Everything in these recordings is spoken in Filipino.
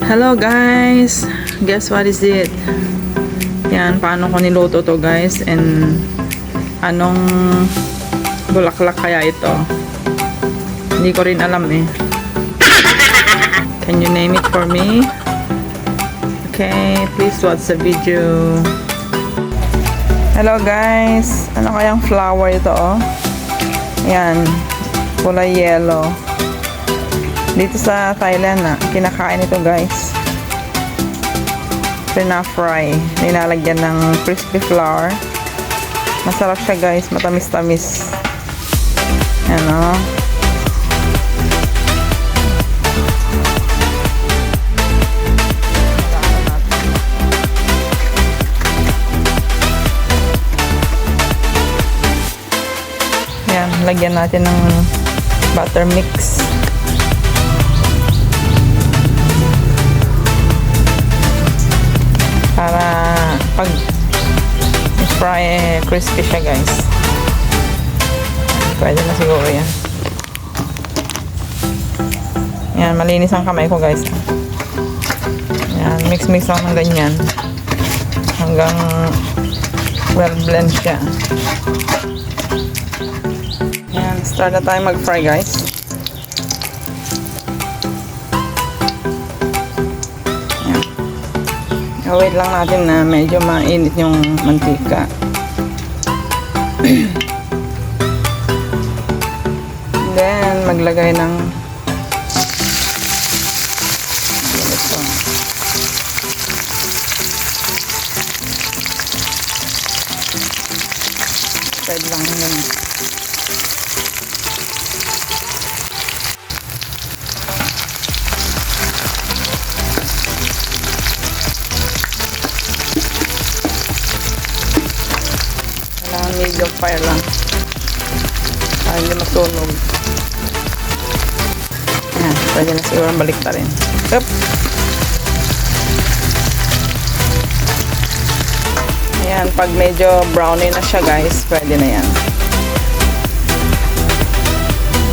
Hello guys! Guess what is it? Yan, paano ko niluto to guys? And anong bulaklak kaya ito? Hindi ko rin alam eh. Can you name it for me? Okay, please watch the video. Hello guys! Ano kayang flower ito oh? Yan, kulay yellow. Dito sa Thailand kinakain ito guys. Pina-fry. Nilalagyan ng crispy flour. Masarap siya guys. Matamis-tamis. Yan o. Yan. Lagyan natin ng butter mix. Para pag fry crispy siya guys. Pwede na siguro yan. Yan, malinis ang kamay ko guys. Yan, mix lang ng ganyan hanggang well blend siya. Yan, start na tayo mag fry guys. Wait lang natin na medyo mainit yung mantika. Then, maglagay ng ito. Spread lang yun. Medium fire lang para hindi masunog. Ayan, pwede na siguro balik ta rin. Up. Ayan, pag medyo brownie na siya guys, pwede na yan.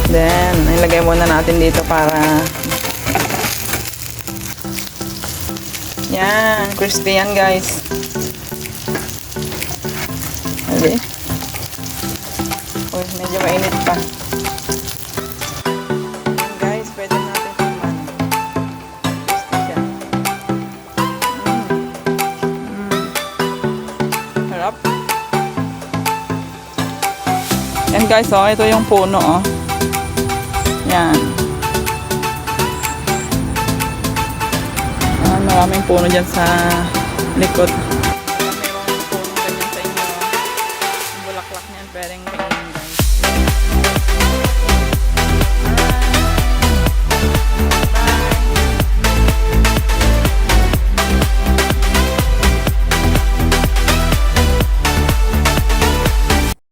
Then, ilagay muna natin dito para yan, crispy yan guys. Okay. Uy, medyo mainit pa. Ayan guys, pwede natin kumain. Gusto siya. Harap. Ayan guys, oh, ito yung puno, oh. Yan. Maraming puno dyan sa likod.